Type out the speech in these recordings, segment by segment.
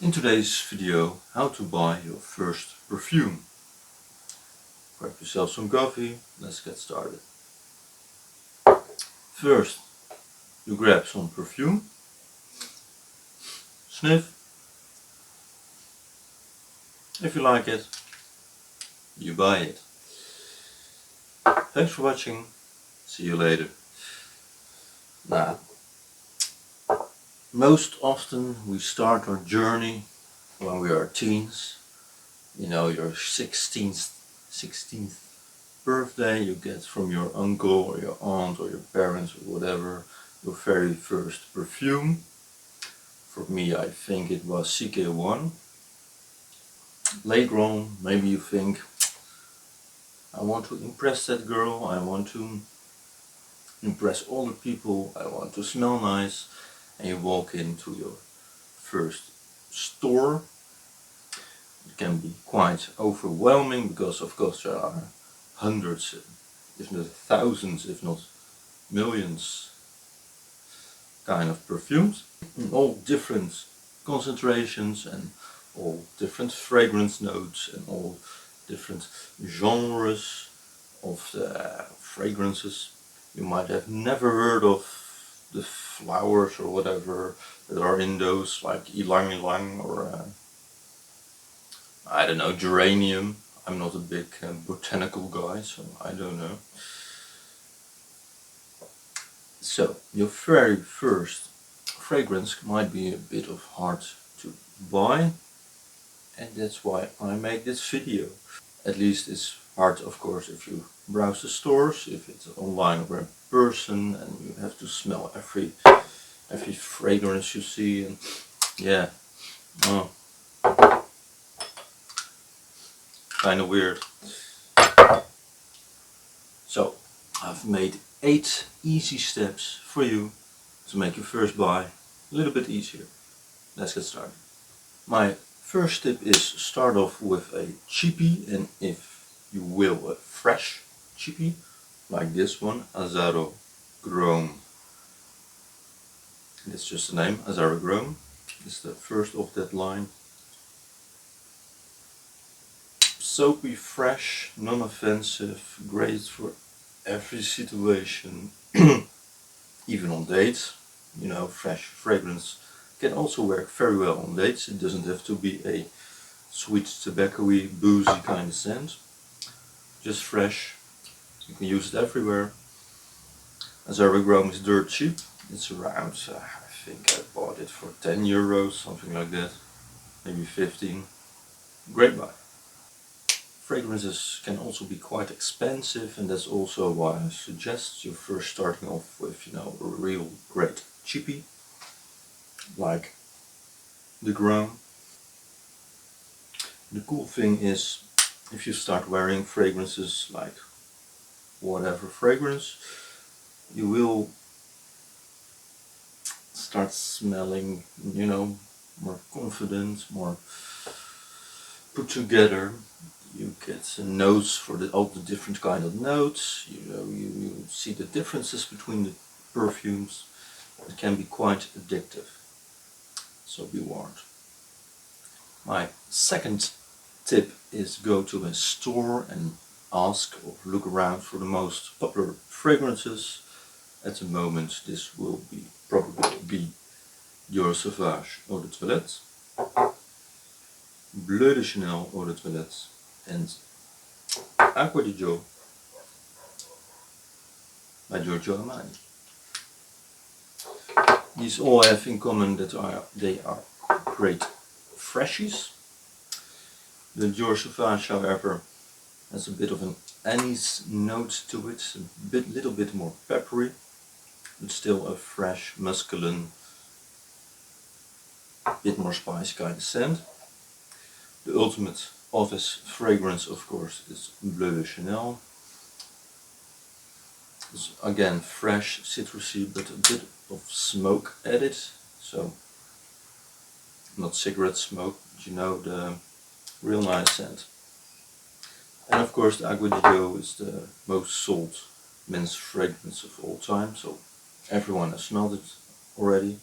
In today's video, how to buy your first perfume. Grab yourself some coffee, let's get started. First, you grab some perfume, sniff. If you like it, you buy it. Thanks for watching, see you later. Now, most often we start our journey when we are teens. You know, your 16th birthday you get from your uncle or your aunt or your parents or whatever your very first perfume. For me, I think it was CK1. Later on, maybe you think, I want to impress that girl, I want to impress all the people, I want to smell nice, and you walk into your first store. It can be quite overwhelming because of course there are hundreds, if not thousands, if not millions kind of perfumes, in all different concentrations and all different fragrance notes and all different genres of the fragrances. You might have never heard of the flowers or whatever that are in those, like ylang ylang or I don't know, geranium. I'm not a big botanical guy, so I don't know. So, your very first fragrance might be a bit of hard to buy, and that's why I make this video. At least it's hard, of course, if you browse the stores, if it's online or in person, and you have to smell every fragrance you see, and yeah, oh, kind of weird. So, I've made 8 easy steps for you to make your first buy a little bit easier. Let's get started. My first tip is start off with a cheapie, and if you will, a fresh cheapie, like this one, Azaro Chrome. That's just the name, Azaro Chrome. It's the first of that line. Soapy, fresh, non-offensive, great for every situation, even on dates. You know, fresh fragrance can also work very well on dates. It doesn't have to be a sweet, tobacco-y, boozy kind of scent. Just fresh. You can use it everywhere. Azaro Chrome is dirt cheap. It's around, I think I bought it for 10 euros, something like that. Maybe 15. Great buy. Fragrances can also be quite expensive, and that's also why I suggest you first starting off with, you know, a real great cheapie, like the Chrome. The cool thing is, if you start wearing fragrances like whatever fragrance, you will start smelling, you know, more confident, more put together. You get notes for all the different kind of notes. You see the differences between the perfumes. It can be quite addictive, so be warned. My second tip is go to a store and ask or look around for the most popular fragrances. At the moment this will probably be Dior Sauvage Eau de Toilette, Bleu de Chanel Eau de Toilette, and Acqua di Gio by Giorgio Armani. These all have in common that they are great freshies. The Dior Sauvage, however, has a bit of an anise note to it, little bit more peppery, but still a fresh, masculine, bit more spicy kind of scent. The ultimate office fragrance, of course, is Bleu de Chanel. It's again fresh, citrusy, but a bit of smoke added, so not cigarette smoke, but you know, the real nice scent. And of course the Acqua di Gio is the most sold men's fragrance of all time, so everyone has smelled it already.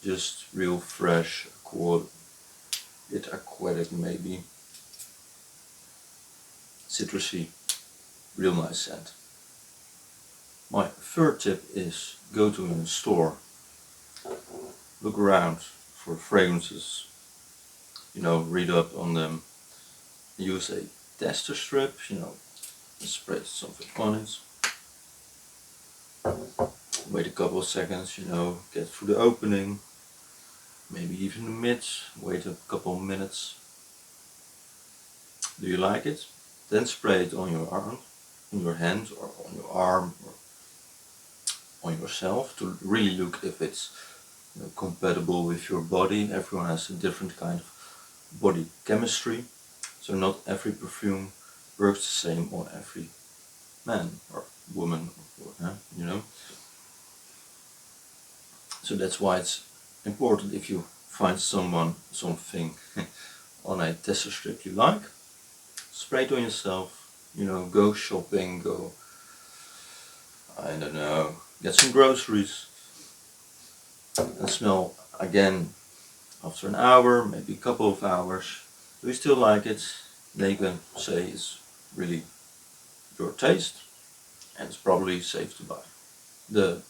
Just real fresh, bit aquatic maybe, citrusy, real nice scent. My third tip is go to a store, look around for fragrances, read up on them, use a tester strip, spray something on it, wait a couple of seconds, get through the opening, maybe even the mid, wait a couple of minutes. Do you like it? Then spray it on your arm, on your hand, or on your arm, or on yourself to really look if it's compatible with your body. Everyone has a different kind of body chemistry, so not every perfume works the same on every man or woman, So that's why it's important, if you find something on a tester strip you like, spray it on yourself, go shopping, go, I don't know, get some groceries and smell again after an hour, maybe a couple of hours. Do you still like it? Then you can say it's really your taste and it's probably safe to buy. The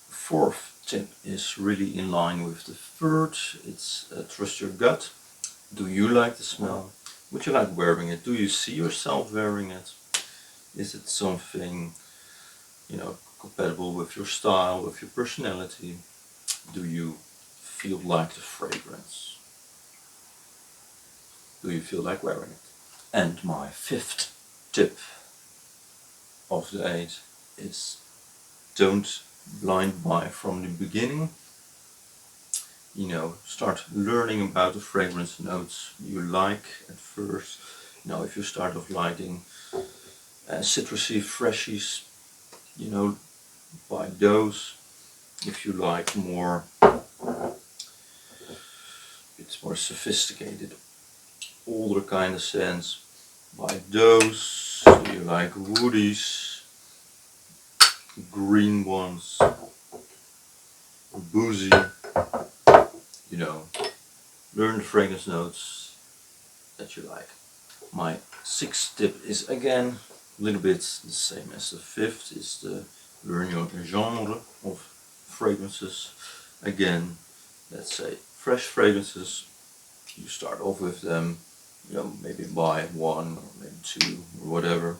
fourth tip is really in line with the third. It's trust your gut. Do you like the smell? Would you like wearing it? Do you see yourself wearing it? Is it something, compatible with your style, with your personality? Do you feel like the fragrance? Do you feel like wearing it? And my fifth tip of the 8 is don't blind buy from the beginning. Start learning about the fragrance notes you like at first. If you start off liking citrusy freshies, buy those. If you like it's more sophisticated, older kind of scents, buy those. You like woodies, green ones, boozy, learn the fragrance notes that you like. My sixth tip is again a little bit the same as the fifth, is the learn your genre of fragrances. Again, let's say fresh fragrances, you start off with them, maybe buy one or maybe two or whatever.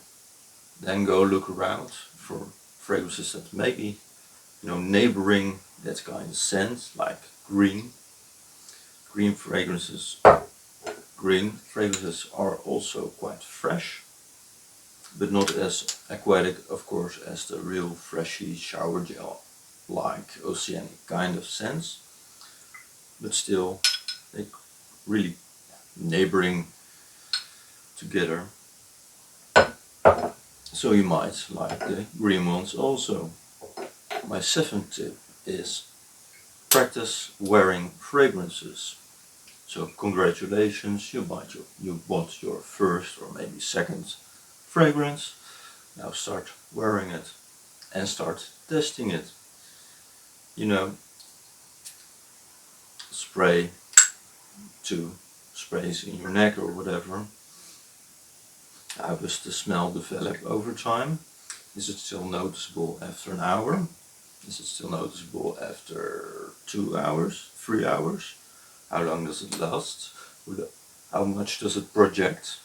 Then go look around for fragrances that maybe, neighboring that kind of scent, like green. Green fragrances are also quite fresh, but not as aquatic, of course, as the real freshy shower gel, like oceanic kind of scents, but still they really neighboring together. So you might like the green ones also. My seventh tip is practice wearing fragrances. So congratulations, you bought your first or maybe second fragrance. Now start wearing it and start testing it. Spray 2 sprays in your neck or whatever. How does the smell develop over time? Is it still noticeable after an hour? Is it still noticeable after 2 hours, 3 hours? How long does it last? How much does it project?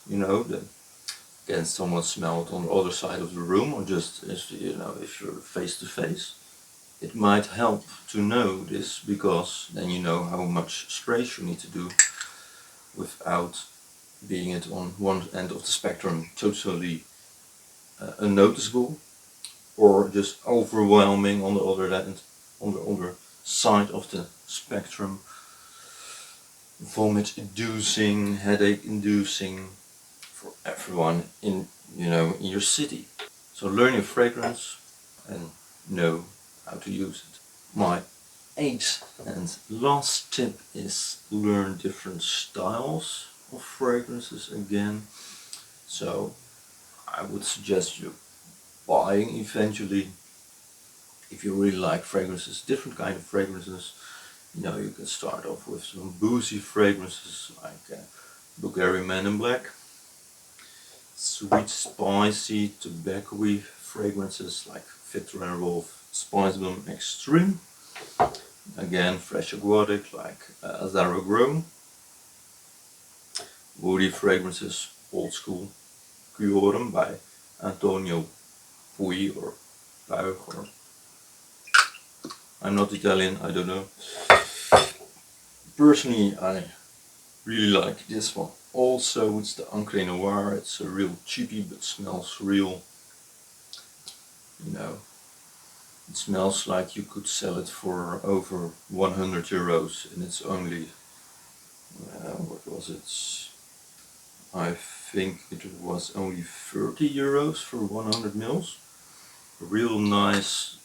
Can someone smell it on the other side of the room, or just if you're face to face? It might help to know this, because then you know how much sprays you need to do without being it on one end of the spectrum totally unnoticeable, or just overwhelming on the other end, on the other side of the spectrum, vomit inducing, headache inducing for everyone in your city. So learn your fragrance and know how to use it. My 8th and last tip is learn different styles of fragrances again. So I would suggest you buying eventually, if you really like fragrances, different kind of fragrances, You know, you can start off with some boozy fragrances like Bulgarian Man in Black, sweet, spicy, tobacco-y fragrances like Victor and Rolf Spice Bomb Extreme. Again, fresh aquatic like Azara Grown. Woody fragrances, old school, Cuorum by Antonio Pui or Puig, or I'm not Italian, I don't know. Personally, I really like this one. Also, it's the Ancre Noir. It's a real cheapy but smells real. You know, it smells like you could sell it for over 100 euros, and it's only, what was it? I think it was only 30 euros for 100 mils. A real nice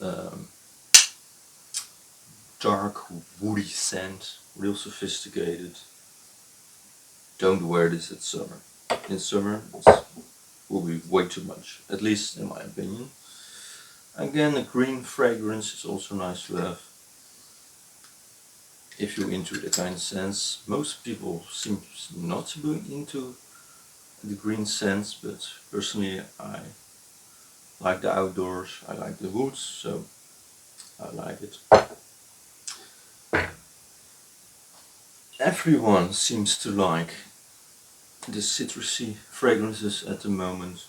dark woody scent, real sophisticated. Don't wear this at summer. In summer it will be way too much, at least in my opinion. Again, a green fragrance is also nice to have if you're into the kind of scents. Most people seem not to be into the green scents, but personally I like the outdoors, I like the woods, so I like it. Everyone seems to like the citrusy fragrances at the moment.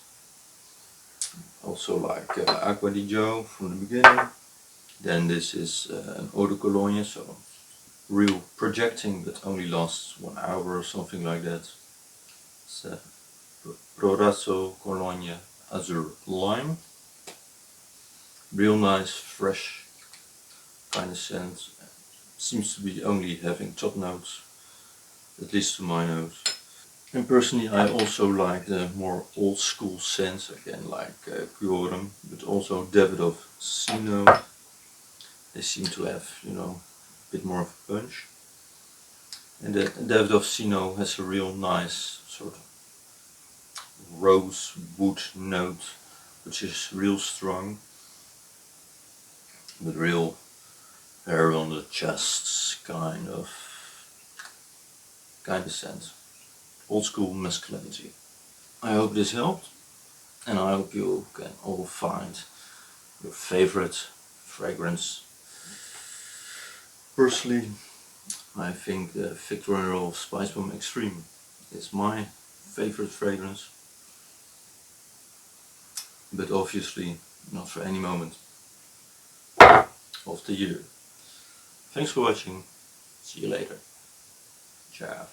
Also like Aqua di Gio from the beginning. Then this is an eau de cologne, so real projecting but only lasts 1 hour or something like that. It's Proraso Cologne Azur Lime. Real nice, fresh kind of scent. Seems to be only having top notes, at least to my nose. And personally I also like the more old school scents, again like Cuorum, but also Davidoff Sino. They seem to have, you know, a bit more of a punch. And the Davidoff Sino has a real nice sort of rose wood note, which is real strong, with real hair on the chest kind of scent. Old school masculinity. I hope this helped, and I hope you can all find your favorite fragrance. Personally, I think the Victor and Rolf Spice Bomb Extreme is my favorite fragrance, but obviously not for any moment of the year. Thanks for watching, see you later, ciao.